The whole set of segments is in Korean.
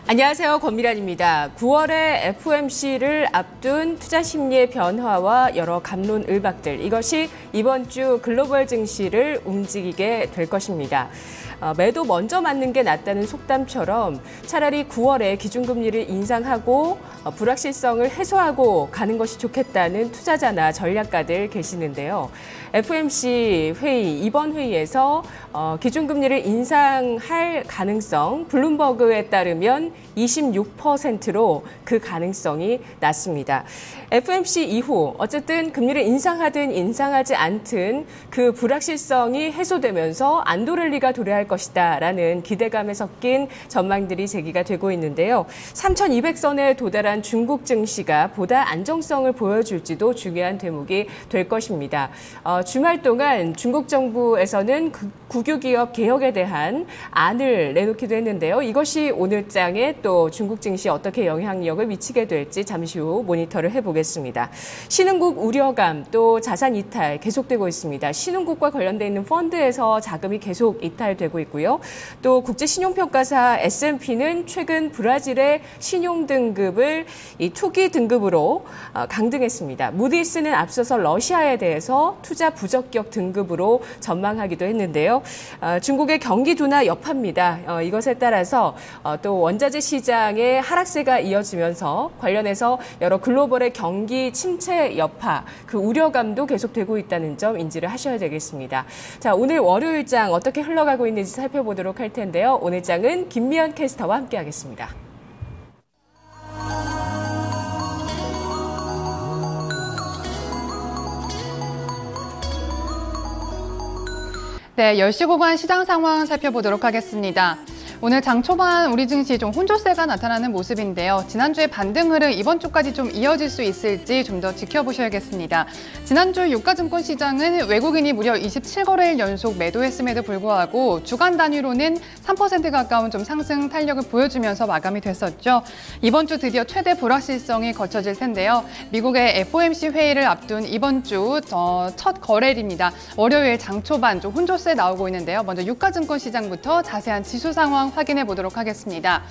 안녕하세요. 권미란입니다. 9월에 FOMC를 앞둔 투자 심리의 변화와 여러 갑론을박들, 이것이 이번 주 글로벌 증시를 움직이게 될 것입니다. 매도 먼저 맞는 게 낫다는 속담처럼 차라리 9월에 기준금리를 인상하고 불확실성을 해소하고 가는 것이 좋겠다는 투자자나 전략가들 계시는데요. FOMC 회의, 이번 회의에서 기준금리를 인상할 가능성, 블룸버그에 따르면 26%로 그 가능성이 낮습니다. FOMC 이후 어쨌든 금리를 인상하든 인상하지 않든 그 불확실성이 해소되면서 안도랠리가 도래할 것이다라는 기대감에 섞인 전망들이 제기가 되고 있는데요. 3,200선에 도달한 중국 증시가 보다 안정성을 보여줄지도 중요한 대목이 될 것입니다. 주말 동안 중국 정부에서는 국유기업 개혁에 대한 안을 내놓기도 했는데요. 이것이 오늘장에 또 중국 증시에 어떻게 영향력을 미치게 될지 잠시 후 모니터를 해보겠습니다. 신흥국 우려감, 또 자산 이탈 계속되고 있습니다. 신흥국과 관련돼 있는 펀드에서 자금이 계속 이탈되고 있고요. 또 국제신용평가사 S&P는 최근 브라질의 신용 등급을 이 투기 등급으로 강등했습니다. 무디스는 앞서서 러시아에 대해서 투자 부적격 등급으로 전망하기도 했는데요. 중국의 경기 둔화 여파입니다. 이것에 따라서 또 원자재 시장의 하락세가 이어지면서 관련해서 여러 글로벌의 경기 침체 여파, 그 우려감도 계속되고 있다는 점 인지를 하셔야 되겠습니다. 자, 오늘 월요일장 어떻게 흘러가고 있는지 살펴보도록 할 텐데요. 오늘 장은 김미연 캐스터와 함께하겠습니다. 네, 10시 구간 시장 상황 살펴보도록 하겠습니다. 오늘 장 초반 우리 증시 좀 혼조세가 나타나는 모습인데요. 지난주의 반등 흐름 이번 주까지 좀 이어질 수 있을지 좀 더 지켜보셔야겠습니다. 지난주 유가증권 시장은 외국인이 무려 27거래일 연속 매도했음에도 불구하고 주간 단위로는 3% 가까운 좀 상승 탄력을 보여주면서 마감이 됐었죠. 이번 주 드디어 최대 불확실성이 거쳐질 텐데요. 미국의 FOMC 회의를 앞둔 이번 주 첫 거래일입니다. 월요일 장 초반 좀 혼조세 나오고 있는데요. 먼저 유가증권 시장부터 자세한 지수 상황 확인해 보도록 하겠습니다.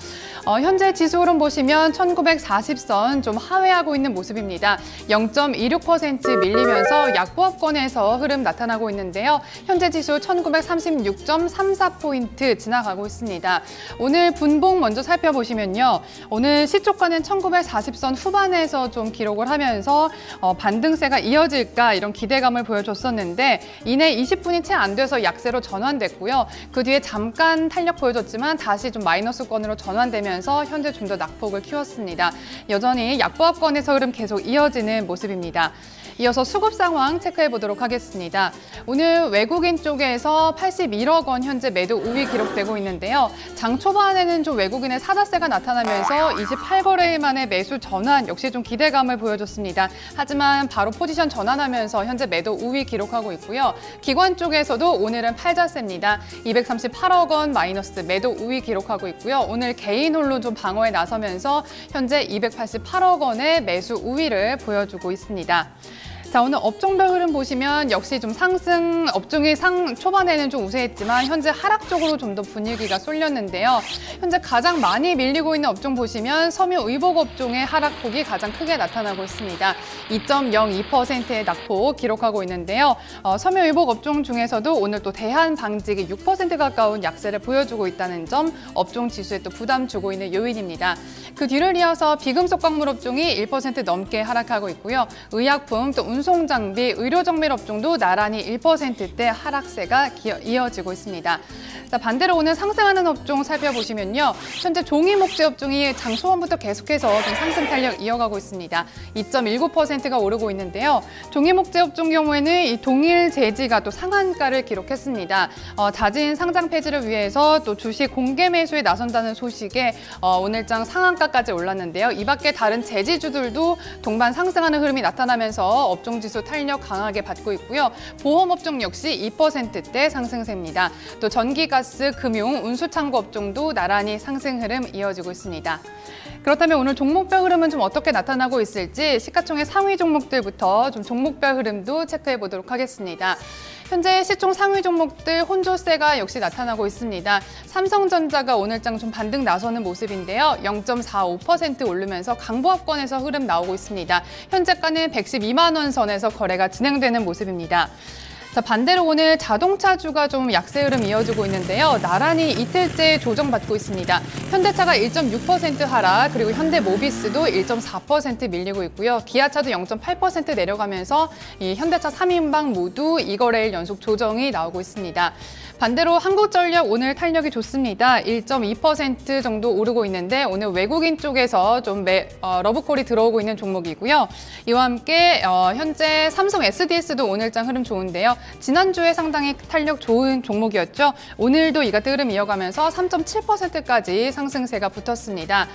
현재 지수 흐름 보시면 1940선 좀 하회하고 있는 모습입니다. 0.26% 밀리면서 약보합권에서 흐름 나타나고 있는데요. 현재 지수 1936.34포인트 지나가고 있습니다. 오늘 분봉 먼저 살펴보시면요. 오늘 시초가는 1940선 후반에서 좀 기록을 하면서 반등세가 이어질까 이런 기대감을 보여줬었는데 이내 20분이 채 안 돼서 약세로 전환됐고요. 그 뒤에 잠깐 탄력 보여줬지만 다시 좀 마이너스권으로 전환되면서 현재 좀 더 낙폭을 키웠습니다. 여전히 약보합권에서 흐름 계속 이어지는 모습입니다. 이어서 수급 상황 체크해 보도록 하겠습니다. 오늘 외국인 쪽에서 81억 원 현재 매도 우위 기록되고 있는데요. 장 초반에는 좀 외국인의 사자세가 나타나면서 28거래일 만에 매수 전환 역시 좀 기대감을 보여줬습니다. 하지만 바로 포지션 전환하면서 현재 매도 우위 기록하고 있고요. 기관 쪽에서도 오늘은 팔자세입니다. 238억 원 마이너스 매도 우위 기록하고 있고요. 오늘 개인 홀로 좀 방어에 나서면서 현재 288억 원의 매수 우위를 보여주고 있습니다. 자, 오늘 업종별 흐름 보시면 역시 좀 상승, 업종이 초반에는 좀 우세했지만 현재 하락 쪽으로 좀 더 분위기가 쏠렸는데요. 현재 가장 많이 밀리고 있는 업종 보시면 섬유 의복 업종의 하락폭이 가장 크게 나타나고 있습니다. 2.02%의 낙폭 기록하고 있는데요. 섬유 의복 업종 중에서도 오늘 또 대한방직이 6% 가까운 약세를 보여주고 있다는 점 업종 지수에 또 부담 주고 있는 요인입니다. 그 뒤를 이어서 비금속 광물 업종이 1% 넘게 하락하고 있고요. 의약품, 또 운송장비, 의료정밀 업종도 나란히 1%대 하락세가 이어지고 있습니다. 자, 반대로 오늘 상승하는 업종 살펴보시면요. 현재 종이목재 업종이 장 초반부터 계속해서 좀 상승 탄력 이어가고 있습니다. 2.19%가 오르고 있는데요. 종이목재 업종 경우에는 이 동일 재지가 또 상한가를 기록했습니다. 자진 상장 폐지를 위해서 또 주식 공개 매수에 나선다는 소식에 오늘장 상한가까지 올랐는데요. 이 밖에 다른 재지주들도 동반 상승하는 흐름이 나타나면서 업종지수 탄력 강하게 받고 있고요. 보험업종 역시 2%대 상승세입니다. 또 전기가스, 금융, 운수창고 업종도 나란히 상승 흐름 이어지고 있습니다. 그렇다면 오늘 종목별 흐름은 좀 어떻게 나타나고 있을지 시가총액 상위 종목들부터 좀 종목별 흐름도 체크해 보도록 하겠습니다. 현재 시총 상위 종목들 혼조세가 역시 나타나고 있습니다. 삼성전자가 오늘장 좀 반등 나서는 모습인데요. 0.45% 오르면서 강보합권에서 흐름 나오고 있습니다. 현재가는 112만 원 선에서 거래가 진행되는 모습입니다. 자, 반대로 오늘 자동차주가 좀 약세 흐름 이어지고 있는데요. 나란히 이틀째 조정받고 있습니다. 현대차가 1.6% 하락, 그리고 현대모비스도 1.4% 밀리고 있고요. 기아차도 0.8% 내려가면서 이 현대차 3인방 모두 2거래일 연속 조정이 나오고 있습니다. 반대로 한국전력 오늘 탄력이 좋습니다. 1.2% 정도 오르고 있는데 오늘 외국인 쪽에서 좀 러브콜이 들어오고 있는 종목이고요. 이와 함께 현재 삼성 SDS도 오늘장 흐름 좋은데요. 지난주에 상당히 탄력 좋은 종목이었죠. 오늘도 이 같은 흐름 이어가면서 3.7%까지 상승세가 붙었습니다.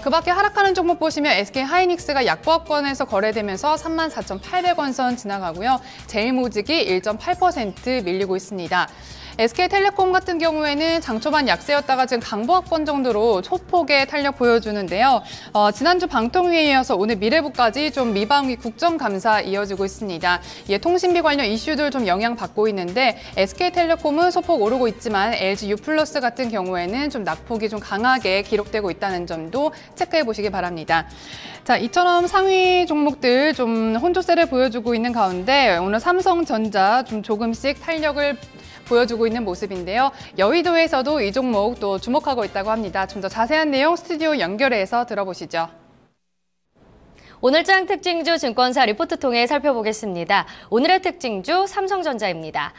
그 밖에 하락하는 종목 보시면 SK하이닉스가 약보합권에서 거래되면서 34,800원 선 지나가고요. 제일모직이 1.8% 밀리고 있습니다. SK텔레콤 같은 경우에는 장 초반 약세였다가 지금 강보합권 정도로 소폭의 탄력 보여주는데요. 지난주 방통위에 이어서 오늘 미래부까지 좀 미방위 국정감사 이어지고 있습니다. 이에 통신비 관련 이슈들 좀 영향받고 있는데 SK텔레콤은 소폭 오르고 있지만 LG U+ 같은 경우에는 좀 낙폭이 좀 강하게 기록되고 있다는 점도 체크해 보시기 바랍니다. 자, 이처럼 상위 종목들 좀 혼조세를 보여주고 있는 가운데 오늘 삼성전자 좀 조금씩 탄력을 보여주고 있는 모습인데요. 여의도에서도 이 종목 또 주목하고 있다고 합니다. 좀 더 자세한 내용 스튜디오 연결해서 들어보시죠. 오늘장 특징주 증권사 리포트 통해 살펴보겠습니다. 오늘의 특징주 삼성전자입니다.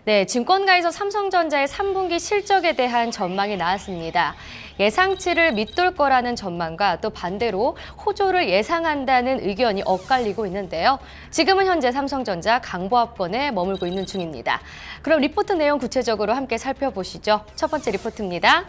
네, 증권가에서 삼성전자의 3분기 실적에 대한 전망이 나왔습니다. 예상치를 밑돌 거라는 전망과 또 반대로 호조를 예상한다는 의견이 엇갈리고 있는데요. 지금은 현재 삼성전자 강보합권에 머물고 있는 중입니다. 그럼 리포트 내용 구체적으로 함께 살펴보시죠. 첫 번째 리포트입니다.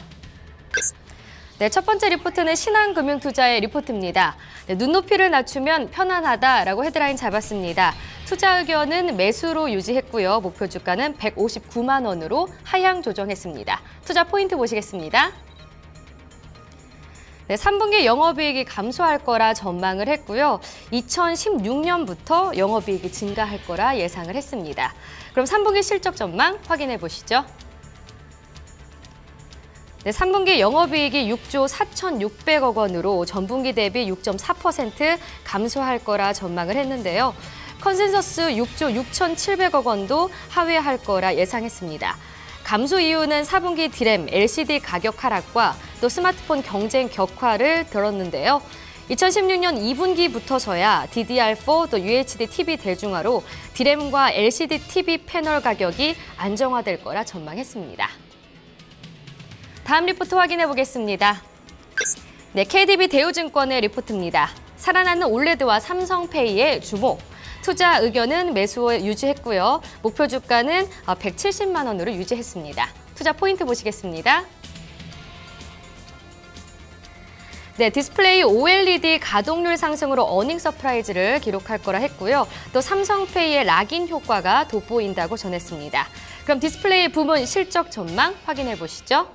네, 첫 번째 리포트는 신한금융투자의 리포트입니다. 네, 눈높이를 낮추면 편안하다라고 헤드라인 잡았습니다. 투자 의견은 매수로 유지했고요. 목표 주가는 159만 원으로 하향 조정했습니다. 투자 포인트 보시겠습니다. 네, 3분기 영업이익이 감소할 거라 전망을 했고요. 2016년부터 영업이익이 증가할 거라 예상을 했습니다. 그럼 3분기 실적 전망 확인해 보시죠. 네, 3분기 영업이익이 6조 4,600억 원으로 전분기 대비 6.4% 감소할 거라 전망을 했는데요. 컨센서스 6조 6,700억 원도 하회할 거라 예상했습니다. 감소 이유는 4분기 디램, LCD 가격 하락과 또 스마트폰 경쟁 격화를 들었는데요. 2016년 2분기부터서야 DDR4 또 UHD TV 대중화로 디램과 LCD TV 패널 가격이 안정화될 거라 전망했습니다. 다음 리포트 확인해 보겠습니다. 네, KDB 대우증권의 리포트입니다. 살아나는 올레드와 삼성페이의 주목. 투자 의견은 매수 유지했고요. 목표 주가는 170만 원으로 유지했습니다. 투자 포인트 보시겠습니다. 네, 디스플레이 OLED 가동률 상승으로 어닝 서프라이즈를 기록할 거라 했고요. 또 삼성페이의 락인 효과가 돋보인다고 전했습니다. 그럼 디스플레이 부문 실적 전망 확인해 보시죠.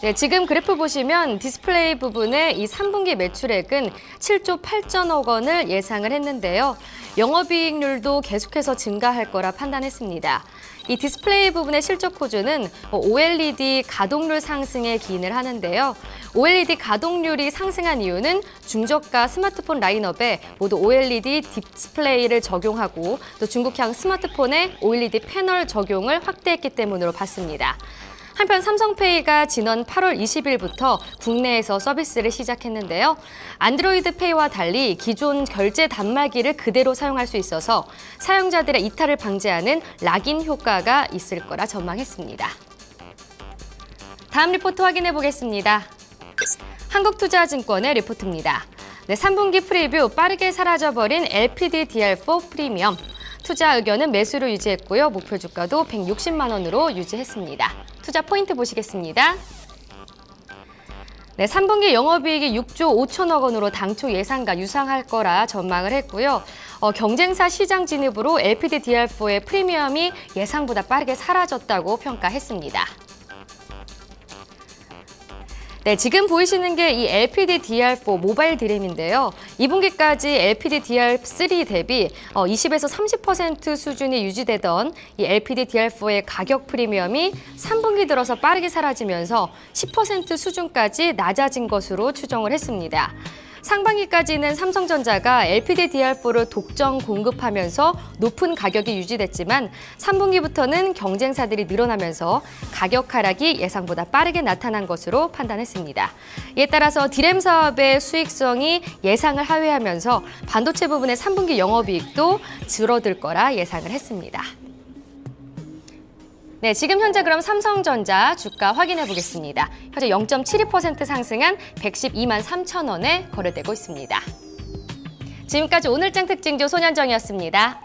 네, 지금 그래프 보시면 디스플레이 부분의 이 3분기 매출액은 7조 8천억 원을 예상을 했는데요. 영업이익률도 계속해서 증가할 거라 판단했습니다. 이 디스플레이 부분의 실적 호조는 OLED 가동률 상승에 기인을 하는데요. OLED 가동률이 상승한 이유는 중저가 스마트폰 라인업에 모두 OLED 디스플레이를 적용하고 또 중국향 스마트폰에 OLED 패널 적용을 확대했기 때문으로 봤습니다. 한편 삼성페이가 지난 8월 20일부터 국내에서 서비스를 시작했는데요. 안드로이드 페이와 달리 기존 결제 단말기를 그대로 사용할 수 있어서 사용자들의 이탈을 방지하는 락인 효과가 있을 거라 전망했습니다. 다음 리포트 확인해 보겠습니다. 한국투자증권의 리포트입니다. 네, 3분기 프리뷰 빠르게 사라져버린 LPDDR4 프리미엄. 투자 의견은 매수로 유지했고요. 목표 주가도 160만 원으로 유지했습니다. 투자 포인트 보시겠습니다. 네, 3분기 영업이익이 6조 5천억 원으로 당초 예상과 유상할 거라 전망을 했고요. 경쟁사 시장 진입으로 LPDDR4의 프리미엄이 예상보다 빠르게 사라졌다고 평가했습니다. 네, 지금 보이시는 게 이 LPDDR4 모바일 DRAM인데요. 2분기까지 LPDDR3 대비 20에서 30% 수준이 유지되던 이 LPDDR4의 가격 프리미엄이 3분기 들어서 빠르게 사라지면서 10% 수준까지 낮아진 것으로 추정을 했습니다. 상반기까지는 삼성전자가 LPDDR4를 독점 공급하면서 높은 가격이 유지됐지만 3분기부터는 경쟁사들이 늘어나면서 가격 하락이 예상보다 빠르게 나타난 것으로 판단했습니다. 이에 따라서 디램 사업의 수익성이 예상을 하회하면서 반도체 부분의 3분기 영업이익도 줄어들 거라 예상을 했습니다. 네, 지금 현재 그럼 삼성전자 주가 확인해 보겠습니다. 현재 0.72% 상승한 112만 3천 원에 거래되고 있습니다. 지금까지 오늘장 특징조 손현정이었습니다.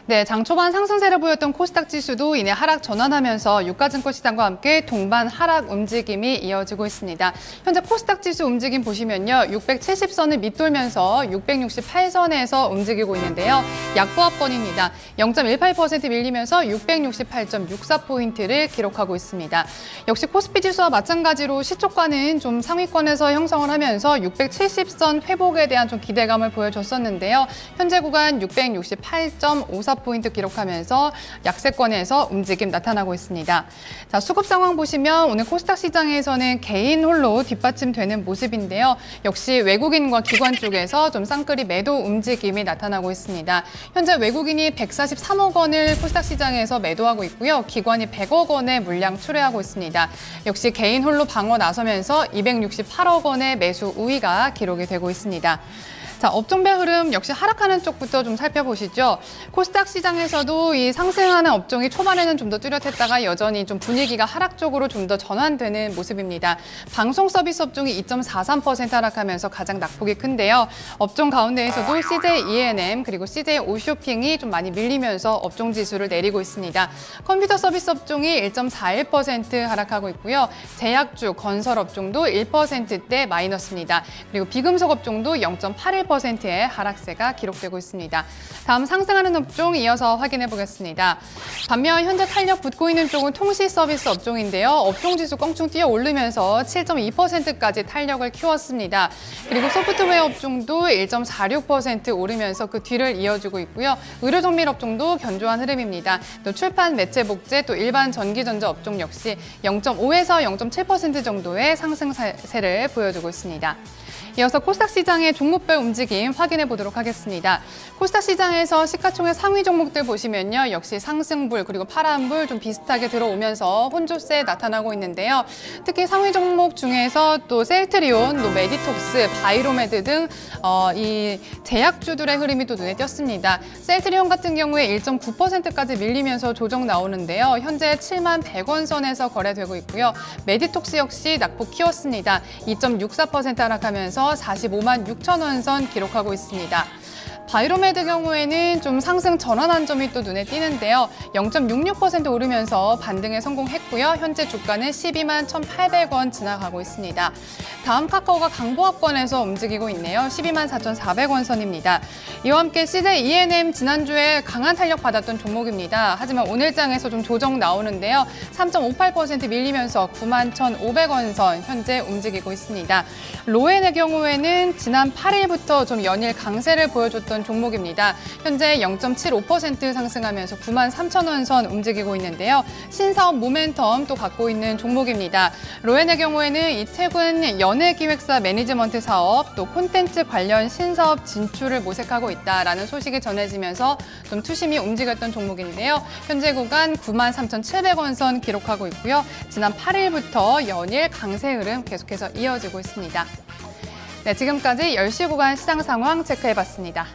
네, 장 초반 상승세를 보였던 코스닥 지수도 이내 하락 전환하면서 유가증권 시장과 함께 동반 하락 움직임이 이어지고 있습니다. 현재 코스닥 지수 움직임 보시면요. 670선을 밑돌면서 668선에서 움직이고 있는데요. 약보합권입니다. 0.18% 밀리면서 668.64포인트를 기록하고 있습니다. 역시 코스피 지수와 마찬가지로 시초가는 좀 상위권에서 형성을 하면서 670선 회복에 대한 좀 기대감을 보여줬었는데요. 현재 구간 668.54 포인트 기록하면서 약세권에서 움직임 나타나고 있습니다. 자, 수급 상황 보시면 오늘 코스닥 시장에서는 개인 홀로 뒷받침되는 모습인데요. 역시 외국인과 기관 쪽에서 좀 쌍끌이 매도 움직임이 나타나고 있습니다. 현재 외국인이 143억 원을 코스닥 시장에서 매도하고 있고요. 기관이 100억 원의 물량 출회하고 있습니다. 역시 개인 홀로 방어 나서면서 268억 원의 매수 우위가 기록이 되고 있습니다. 자, 업종별 흐름 역시 하락하는 쪽부터 좀 살펴보시죠. 코스닥 시장에서도 이 상승하는 업종이 초반에는 좀 더 뚜렷했다가 여전히 좀 분위기가 하락 쪽으로 좀 더 전환되는 모습입니다. 방송 서비스 업종이 2.43% 하락하면서 가장 낙폭이 큰데요. 업종 가운데에서도 CJ E&M 그리고 CJ 오쇼핑이 좀 많이 밀리면서 업종 지수를 내리고 있습니다. 컴퓨터 서비스 업종이 1.41% 하락하고 있고요. 제약주, 건설 업종도 1%대 마이너스입니다. 그리고 비금속 업종도 0.81%의 하락세가 기록되고 있습니다. 다음 상승하는 업종 이어서 확인해 보겠습니다. 반면 현재 탄력 붙고 있는 쪽은 통시 서비스 업종인데요. 업종지수 껑충 뛰어 오르면서 7.2%까지 탄력을 키웠습니다. 그리고 소프트웨어 업종도 1.46% 오르면서 그 뒤를 이어주고 있고요. 의료정밀 업종도 견조한 흐름입니다. 또 출판, 매체, 복제, 또 일반 전기전자 업종 역시 0.5에서 0.7% 정도의 상승세를 보여주고 있습니다. 이어서 코스닥 시장의 종목별 움직임 확인해 보도록 하겠습니다. 코스닥 시장에서 시가총액 상위 종목들 보시면요. 역시 상승불 그리고 파란불 좀 비슷하게 들어오면서 혼조세 나타나고 있는데요. 특히 상위 종목 중에서 또 셀트리온, 또 메디톡스, 바이로메드 등 이 제약주들의 흐름이 또 눈에 띄었습니다. 셀트리온 같은 경우에 1.9%까지 밀리면서 조정 나오는데요. 현재 7만 100원 선에서 거래되고 있고요. 메디톡스 역시 낙폭 키웠습니다. 2.64% 하락하면서 45만 6천 원 선 기록하고 있습니다. 바이로메드 경우에는 좀 상승 전환한 점이 또 눈에 띄는데요. 0.66% 오르면서 반등에 성공했고요. 현재 주가는 12만 1,800원 지나가고 있습니다. 다음 카카오가 강보합권에서 움직이고 있네요. 12만 4,400원 선입니다. 이와 함께 CJ E&M 지난주에 강한 탄력 받았던 종목입니다. 하지만 오늘장에서 좀 조정 나오는데요. 3.58% 밀리면서 9만 1,500원 선 현재 움직이고 있습니다. 로엔의 경우에는 지난 8일부터 좀 연일 강세를 보여줬던 종목입니다. 현재 0.75% 상승하면서 9만 3천 원 선 움직이고 있는데요. 신사업 모멘텀 또 갖고 있는 종목입니다. 로엔의 경우에는 이태근 연예기획사 매니지먼트 사업 또 콘텐츠 관련 신사업 진출을 모색하고 있다라는 소식이 전해지면서 좀 투심이 움직였던 종목인데요. 현재 구간 9만 3,700원 선 기록하고 있고요. 지난 8일부터 연일 강세 흐름 계속해서 이어지고 있습니다. 네, 지금까지 10시 구간 시장 상황 체크해봤습니다.